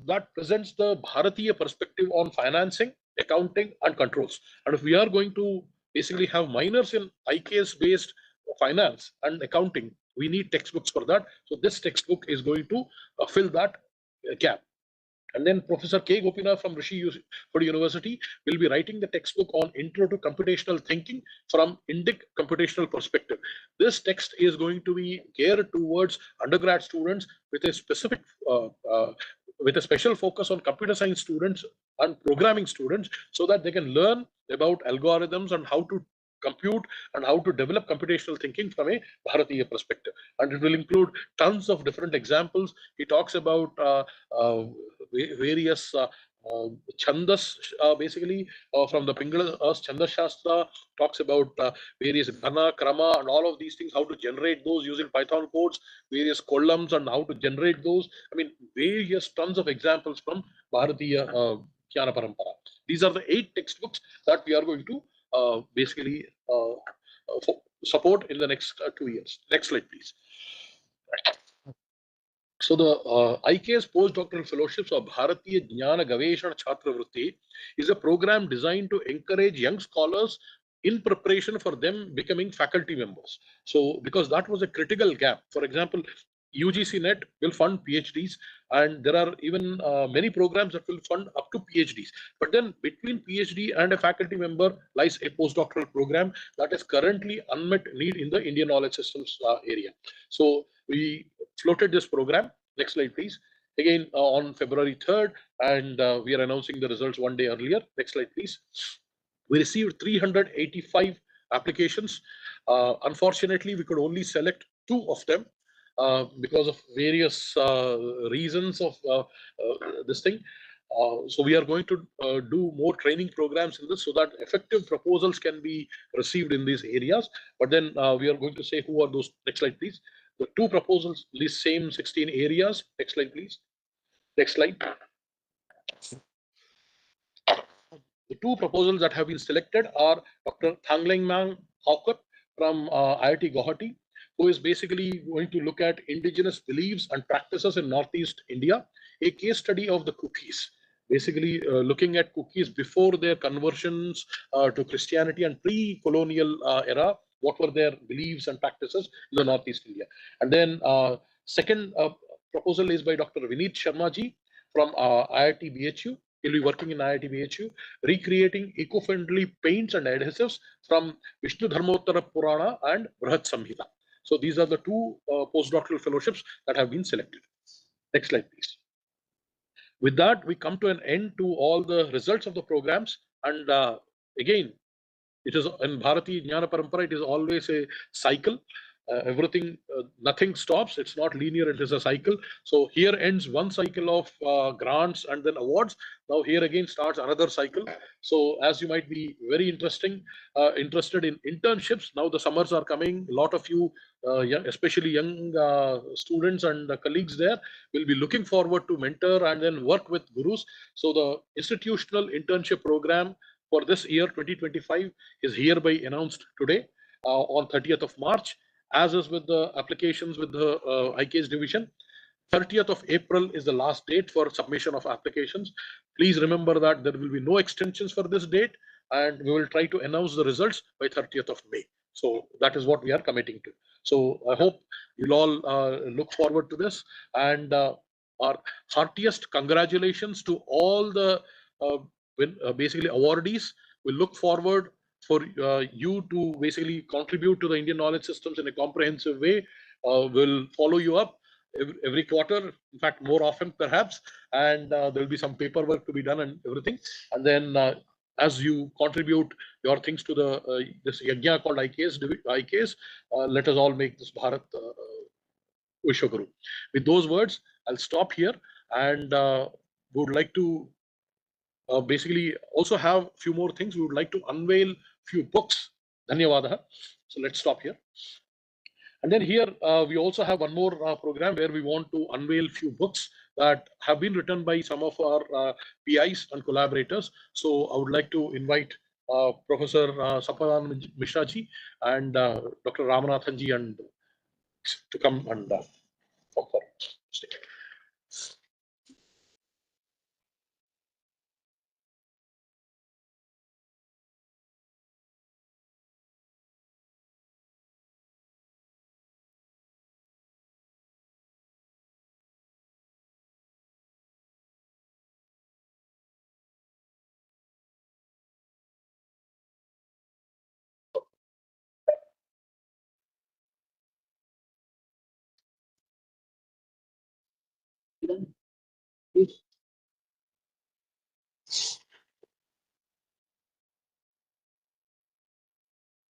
that presents the Bharatiya perspective on financing, accounting, and controls. And if we are going to basically have minors in IKS based finance and accounting, we need textbooks for that. So this textbook is going to fill that gap. And then Professor K. Gopinath from Rishi University will be writing the textbook on Intro to Computational Thinking from Indic computational perspective. This text is going to be geared towards undergrad students with a specific with a special focus on computer science students and programming students, so that they can learn about algorithms and how to compute and how to develop computational thinking from a Bharatiya perspective. And it will include tons of different examples. He talks about various chandas, basically from the Pingala Chandas Shastra, talks about various Ghana, Krama, and all of these things, how to generate those using Python codes, various columns, and how to generate those. I mean, various tons of examples from Bharatiya Jnana Parampara. These are the 8 textbooks that we are going to basically support in the next 2 years. Next slide, please. So the IKS Postdoctoral Fellowships of Bharatiya Jnana Gaveshana Chhatra Vritti is a program designed to encourage young scholars in preparation for them becoming faculty members. So because that was a critical gap. For example, UGC NET will fund PhDs, and there are even many programs that will fund up to PhDs. But then between PhD and a faculty member lies a postdoctoral program that is currently unmet need in the Indian knowledge systems area. So we floated this program. Next slide, please. Again, on February 3rd, and we are announcing the results one day earlier. Next slide, please. We received 385 applications. Unfortunately, we could only select 2 of them because of various reasons of this thing. So we are going to do more training programs in this so that effective proposals can be received in these areas. But then we are going to say who are those. Next slide, please. The 2 proposals, these same 16 areas. Next slide, please. Next slide. The 2 proposals that have been selected are Dr. Thanglengmang Hawkut from IIT Guwahati, who is basically going to look at indigenous beliefs and practices in Northeast India, a case study of the cookies, basically looking at cookies before their conversions to Christianity and pre-colonial era, what were their beliefs and practices in the Northeast India. And then second proposal is by Dr. Vineet Sharma ji from IIT BHU. He'll be working in IIT BHU, recreating eco-friendly paints and adhesives from Vishnu Dharmottara Purana and Brahat Samhita. So these are the two postdoctoral fellowships that have been selected. Next slide, please. With that, we come to an end to all the results of the programs. And again, it is in Bharati Jnana Parampara, it is always a cycle. Everything, nothing stops. It's not linear, it is a cycle. So here ends one cycle of grants and then awards. Now here again starts another cycle. So as you might be very interested in internships, now the summers are coming. A lot of you, especially young students and colleagues there, will be looking forward to mentor and then work with gurus. So the institutional internship program for this year 2025 is hereby announced today on 30th of March. As is with the applications with the IKS division, 30th of April is the last date for submission of applications. Please remember that there will be no extensions for this date, and we will try to announce the results by 30th of May. So that is what we are committing to. So I hope you'll all look forward to this, and our heartiest congratulations to all the basically awardees. We look forward for you to basically contribute to the Indian knowledge systems in a comprehensive way. We'll follow you up every quarter, in fact, more often perhaps, and there will be some paperwork to be done and everything. And then as you contribute your things to the this yajna called IKS, let us all make this Bharat Vishwaguru. With those words, I'll stop here and would like to basically also have a few more things. We would like to unveil few books. Dhanyavada. So let's stop here. And then here we also have one more program where we want to unveil few books that have been written by some of our PIs and collaborators. So I would like to invite Professor Sampadan Mishra ji and Dr. Ramanathan ji and to come and talk for us.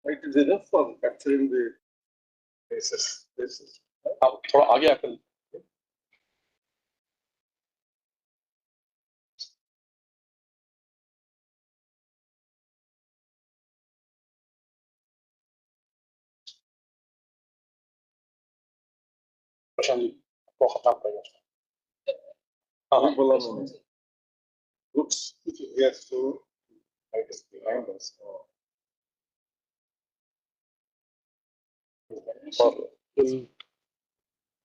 It is enough for capturing the basis. थोड़ा आगे आकर प्रशांत जी को खत्म करेगा. Looks yes to right is behind us.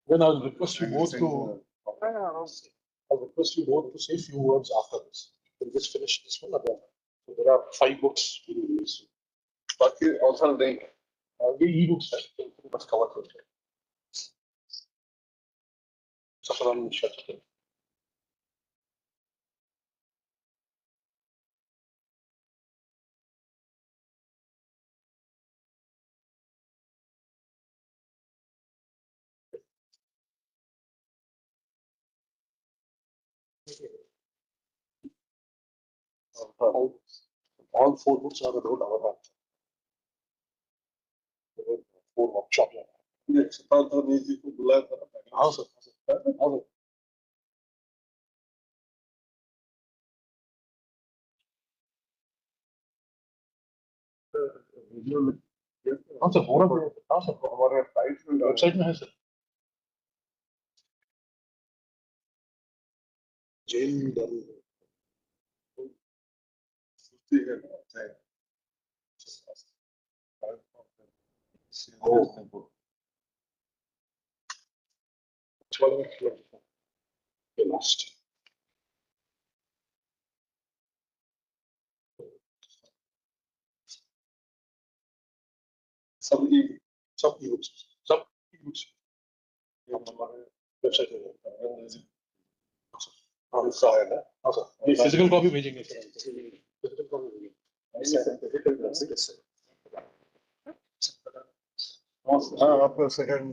Then I'll request you both to. I'll request you both to say a few words after this. We'll just finish this one again. So there are 5 books we will release. But also the e-books must cover it. Safaran Shah. All 4 books are about our back. 4 workshop. जी को बुलाया था. हाँ sir. हाँ sir. हाँ sir. हाँ sir. हमारे website में है सर. Jail last. सब e-books. हमारे वेबसाइट में है ना ये physical copy भेजेंगे sir. Physical copy भेजेंगे. हाँ आप second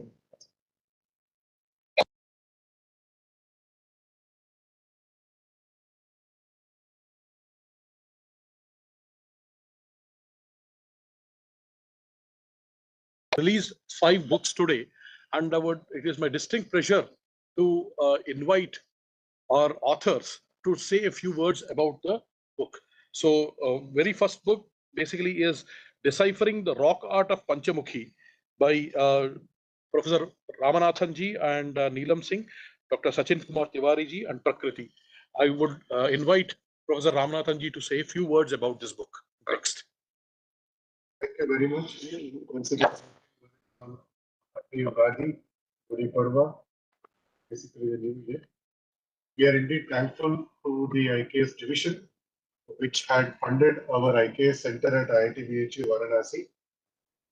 Released 5 books today, and it is my distinct pleasure to invite our authors to say a few words about the book. So, very first book basically is Deciphering the Rock Art of Panchamukhi by Professor Ramanathan ji and Neelam Singh, Dr. Sachin Kumar Tiwari ji, and Prakriti. I would invite Professor Ramanathan ji to say a few words about this book. Next. Thank you very much. Once again, happy Ugadi, Gudi Padwa, basically the new year. We are indeed thankful to the IKS division, which had funded our IKS Center at IIT BHU Varanasi.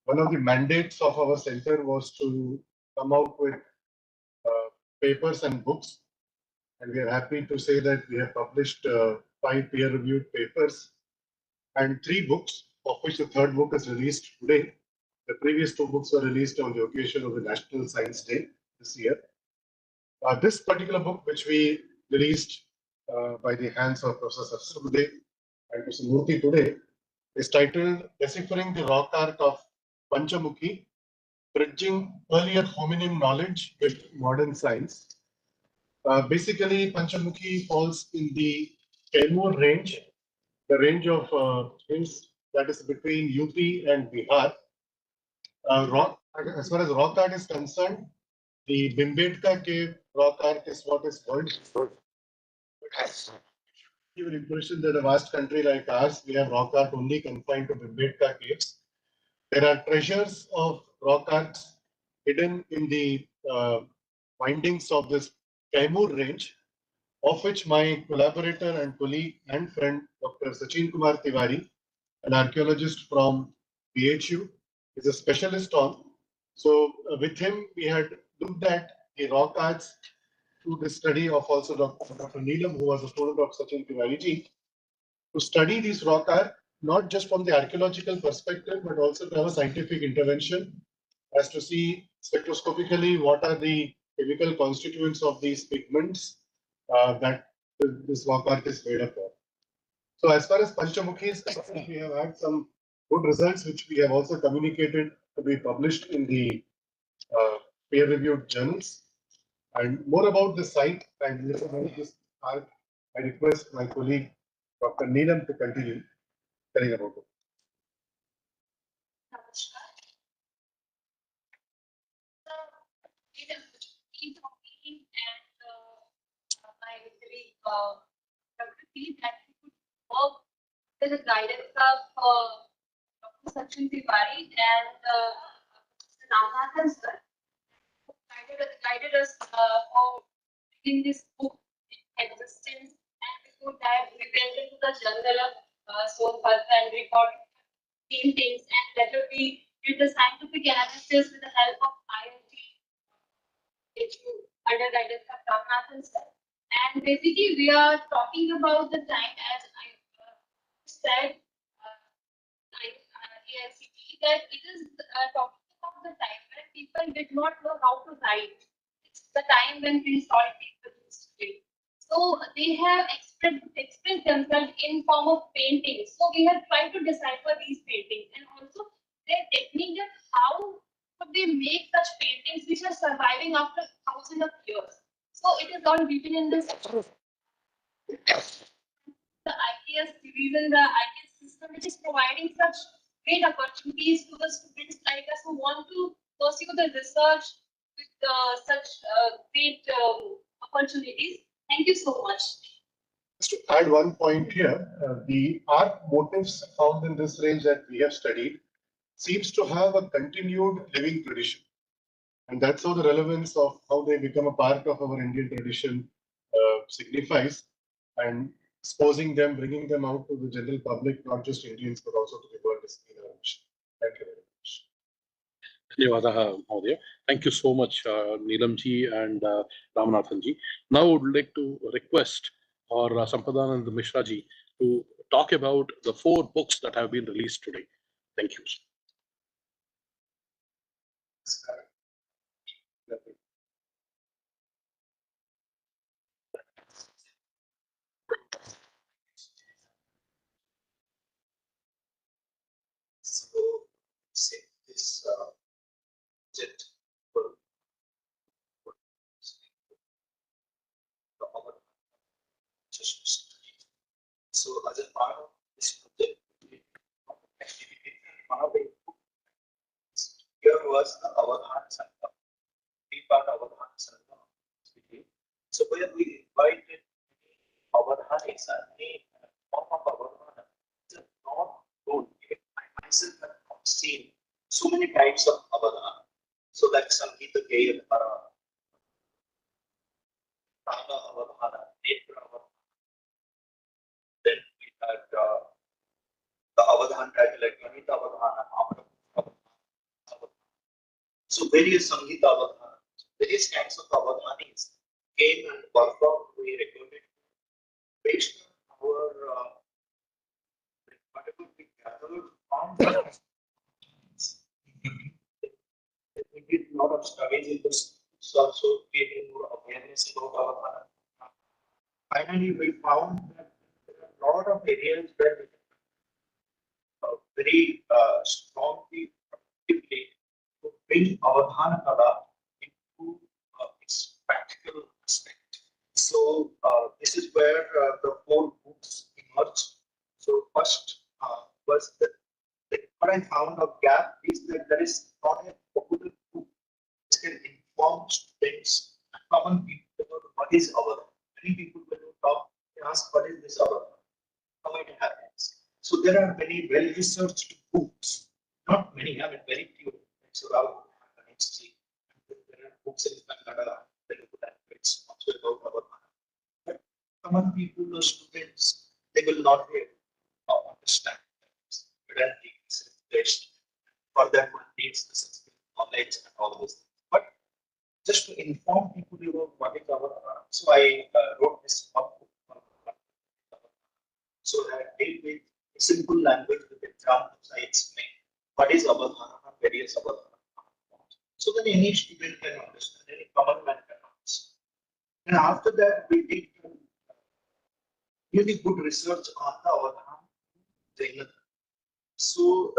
One of the mandates of our center was to come out with papers and books, and we are happy to say that we have published 5 peer-reviewed papers and 3 books, of which the 3rd book is released today. The previous 2 books were released on the occasion of the National Science Day this year. This particular book, which we released by the hands of Professor Sasude and Professor Murthy today, is titled Deciphering the Rock Art of Panchamukhi, Bridging Earlier Hominin Knowledge with Modern Science. Basically, Panchamukhi falls in the Kaimur range, the range of hills that is between UP and Bihar. As far as rock art is concerned, the Bhimbetka cave rock art is what is called. Give an impression that a vast country like ours, we have rock art only confined to Bhimbetka caves. There are treasures of rock art hidden in the windings of this Kaimur range, of which my collaborator and colleague and friend, Dr. Sachin Kumar Tiwari, an archaeologist from BHU, is a specialist on. So with him, we had looked at the rock arts through the study of also Dr. Neelam, who was a student of Sachin Tiwari ji, to study these rock art, not just from the archaeological perspective, but also to have a scientific intervention as to see spectroscopically what are the chemical constituents of these pigments that this rock art is made up of. So as far as Panchamukhi is concerned, we have had some good results, which we have also communicated to be published in the peer-reviewed journals. And more about the site and this art, I request my colleague, Dr. Neelam, to continue telling about it. My colleague Prakriti that we could work under the guidance of Dr. Sachin Tiwari and Ramanathan sir, guided us for bringing this book in existence. And before that, we went into the jungle of Sonpat and we got paintings, and later we did the scientific analysis with the help of IIT under guidance of Ramanathan sir. And basically, we are talking about the time, as I said, that it is talking about the time when people did not know how to write. It's the time when prehistoric people used to write. So they have expressed themselves in form of paintings. So we have tried to decipher these paintings, and also their technique of how could they make such paintings which are surviving after thousands of years. So it is all written in this. The IKS division, the IKS system, which is providing such great opportunities to the students like us who want to pursue the research with such great opportunities. Thank you so much. Just to add one point here, the art motifs found in this range that we have studied seems to have a continued living tradition. And that's how the relevance of how they become a part of our Indian tradition signifies, and exposing them, bringing them out to the general public, not just Indians, but also to the world is in our mission. Thank you very much. Dhanyawadaha, Mahodaya. Thank you so much, Neelam ji and Ramanathan ji. Now I would like to request or Sampadanand Mishra ji to talk about the 4 books that have been released today. Thank you. So, say this jet will so as a part of this project, one of the here was the Avadhan Sangam, three-part Avadhan Sangam. So where we invited Avadhanis and any form of Avadhana, not known. Even I myself have not seen so many types of Avadhana. So like Sangeeta Gayal, Rana Avadhana, Netra Avadhana. Then we had the Avadhan title like Ganita Avadhana, so various Sangeeta Avadhana, various kinds of Avadhanis came and performed. We recorded based on our whatever we gathered from we did a lot of studies in this, also creating more awareness about Avadhana. Finally, we found that there are a lot of areas where we can very strongly, productively to bring Avadhana Kala into its practical aspect. So this is where the 4 books emerged. So first was that what I found a gap is that there is not a popular book which can inform students and common people about what is Avadhana. Many people when you talk, they ask what is this Avadhana, how it happens. So there are many well-researched books, not many, I mean very few. So there are books in Kannada, Telugu language, also about Avadhana. But common people or students, they will not be able to understand that. For that one needs the Sanskrit knowledge and all those things. But just to inform people about what is Avadhana, so I wrote this book. So I deal with simple language with examples. I explain what is Avadhana and various Avadhana. So then any student can understand, any common man can understand. And after that, we did really good research on the Avadhana Jainism. So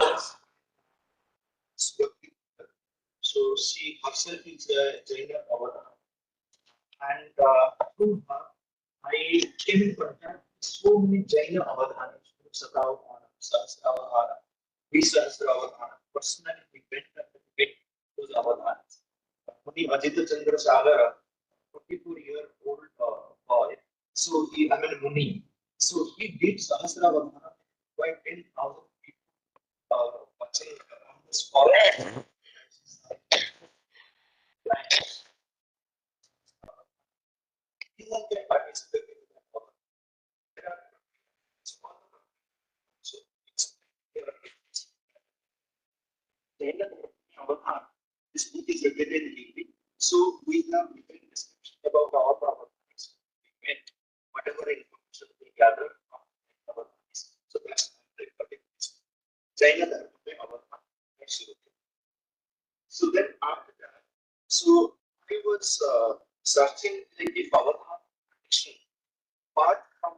she herself is a Jaina Avadhana. And through her, I came in contact with so many Jaina Avadhanas, Satavadhana, Sahasravadhana, Visahasravadhana. Personally, we went and met those Avadhanas. Muni Ajita Chandra Sagara, 44-year-old boy. So he, I mean Muni. So he did Sahasravadhana, quite 10,000 people watching on the spot. Anyone can participate in that program. There are small so it's this book is written in Hindi. So we have written description about our properties. We met whatever information we gathered from our properties. So that's the Jaina Dharma. So then after that, so I was searching like if Avadhana tradition, apart from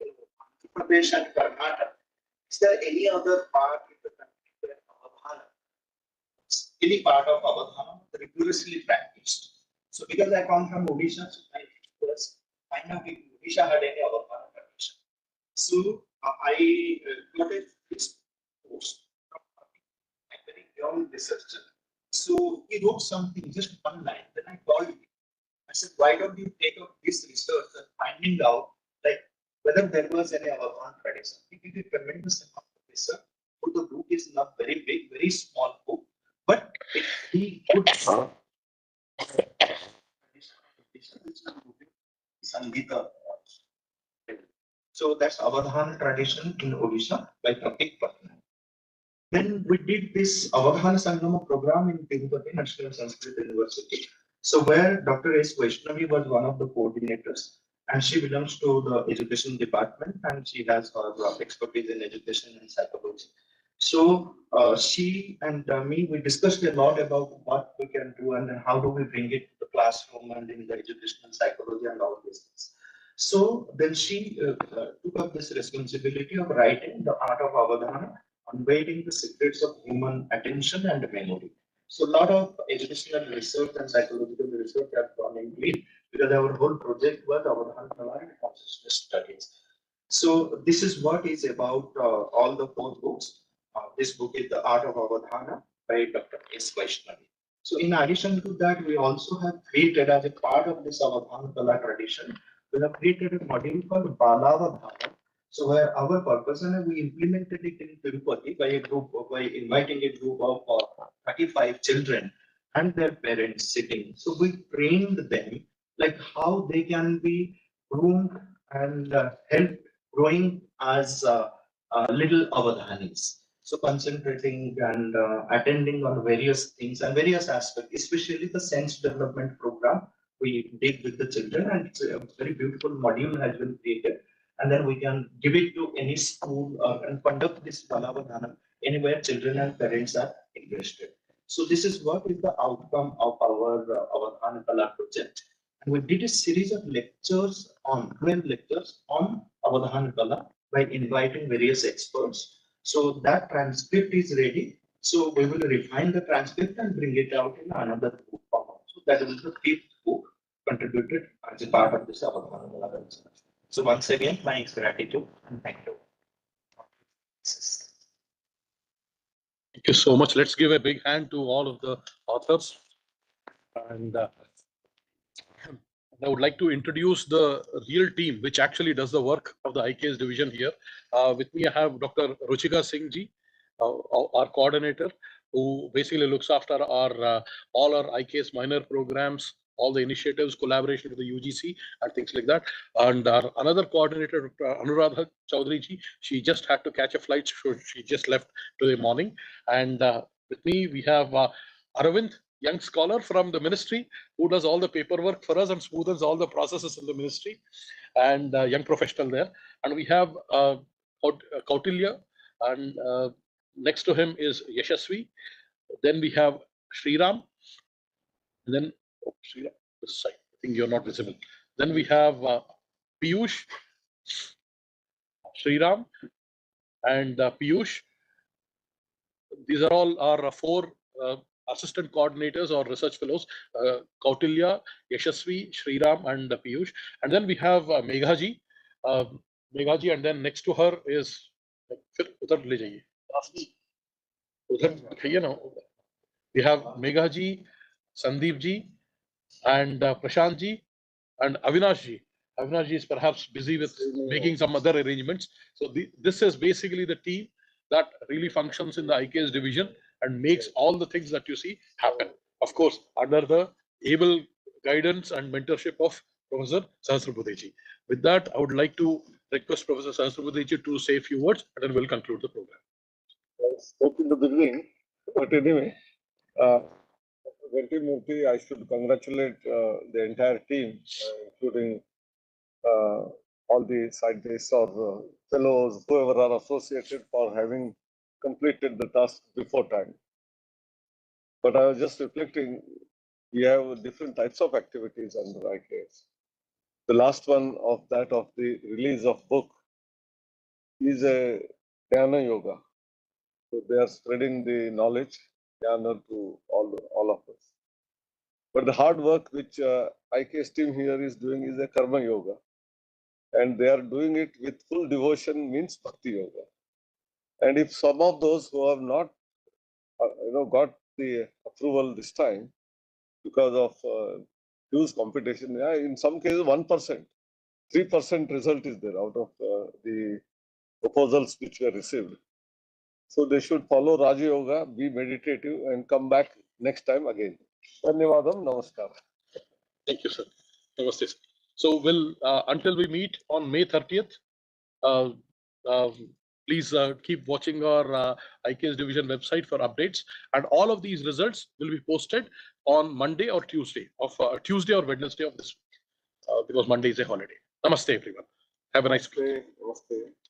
Andhra Pradesh and Karnataka, is there any other part in the country where Avadhana, any part of Avadhana rigorously practiced? So because I come from Odisha, so I was find out if Odisha had any Avadhana tradition. So I got a this post from a very young researcher. So he wrote something, just one line. Then I called him. I said, why don't you take up this research and finding out like whether there was any Avadhana tradition? He did a tremendous amount of research. So the book is not very big, very small book, but he could Sangeeta. So that's Avadhana tradition in Odisha by Pratik Patna. Then we did this Avadhana Sangama program in Tirupati National Sanskrit University. So where Dr. S. Vaishnavi was one of the coordinators, and she belongs to the education department, and she has her expertise in education and psychology. So she and me, we discussed a lot about what we can do and how do we bring it to the classroom and in the educational psychology and all these things. So then she took up this responsibility of writing The Art of Avadhana, unveiling the secrets of human attention and memory. So a lot of educational research and psychological research have gone into it because our whole project was Avadhana and consciousness studies. So this is what is about all the four books. This book is The Art of Avadhana by Dr. S. Vaishnavi. So in addition to that, we also have created as a part of this Avadhana Kala tradition, we have created a module called Balavadhana. So where our purpose and we implemented it in Tirupati by inviting a group of 35 children and their parents sitting. So we trained them like how they can be groomed and helped growing as little avadhanis. So concentrating and attending on various things and various aspects, especially the sense development program we did with the children, and it's a very beautiful module has been created. And then we can give it to any school and conduct this Balavadhana anywhere children and parents are interested. So this is what is the outcome of our Avadhana Kala project. And we did a series of lectures on 12 lectures on Avadhana Kala by inviting various experts. So that transcript is ready. So we will refine the transcript and bring it out in another book format. So that is the fifth book contributed as a part of this Avadhana Kala. So once again, my gratitude and thank you. Thank you so much. Let's give a big hand to all of the authors. And I would like to introduce the real team, which actually does the work of the IKS division here. With me, I have Dr. Ruchika Singh ji, our coordinator, who basically looks after our all our IKS minor programs, all the initiatives, collaboration with the UGC, and things like that. And our another coordinator, Anuradha Chaudhary ji, she just had to catch a flight, so she just left today morning. And with me, we have Aravind, young scholar from the ministry, who does all the paperwork for us and smoothens all the processes in the ministry, and young professional there. And we have Kautilya, and next to him is Yashasvi. Then we have Sriram, and then Sriram, this side. I think you're not visible. Then we have Piyush, Sriram, and Piyush. These are all our four assistant coordinators or research fellows, Kautilya, Yashasvi, Sriram, and Piyush. And then we have Meghaji. Meghaji, and then next to her is, उधर ले जाइए, उधर दिखाइए ना. We have Meghaji, Sandeep ji, and Prashant ji, and Avinash ji. Avinash ji is perhaps busy with making some other arrangements. So this is basically the team that really functions in the IKS division and makes all the things that you see happen. Of course, under the able guidance and mentorship of Professor Sahasrabudhe. With that, I would like to request Professor Sahasrabudhe to say a few words, and then we'll conclude the program. I spoke in the beginning, but anyway, Ventimurthy, I should congratulate the entire team, including all the scientists or fellows, whoever are associated, for having completed the task before time. But I was just reflecting, we have different types of activities under IKS. The last one of that of the release of book is a Dhyana Yoga. So they are spreading the knowledge, Dhyana, to all of us. But the hard work which IKS team here is doing is a Karma Yoga. And they are doing it with full devotion, means Bhakti Yoga. And if some of those who have not got the approval this time because of huge competition, in some cases 1%, 3% result is there out of the proposals which were received. So they should follow Raja Yoga, be meditative, and come back next time again. Dhanyavadam, namaskar. Thank you, sir. Namaste. So we'll until we meet on May 30th. Please keep watching our IKS division website for updates. And all of these results will be posted on Monday or Tuesday or Wednesday of this week, because Monday is a holiday. Namaste, everyone. Have a nice week. नमस्ते।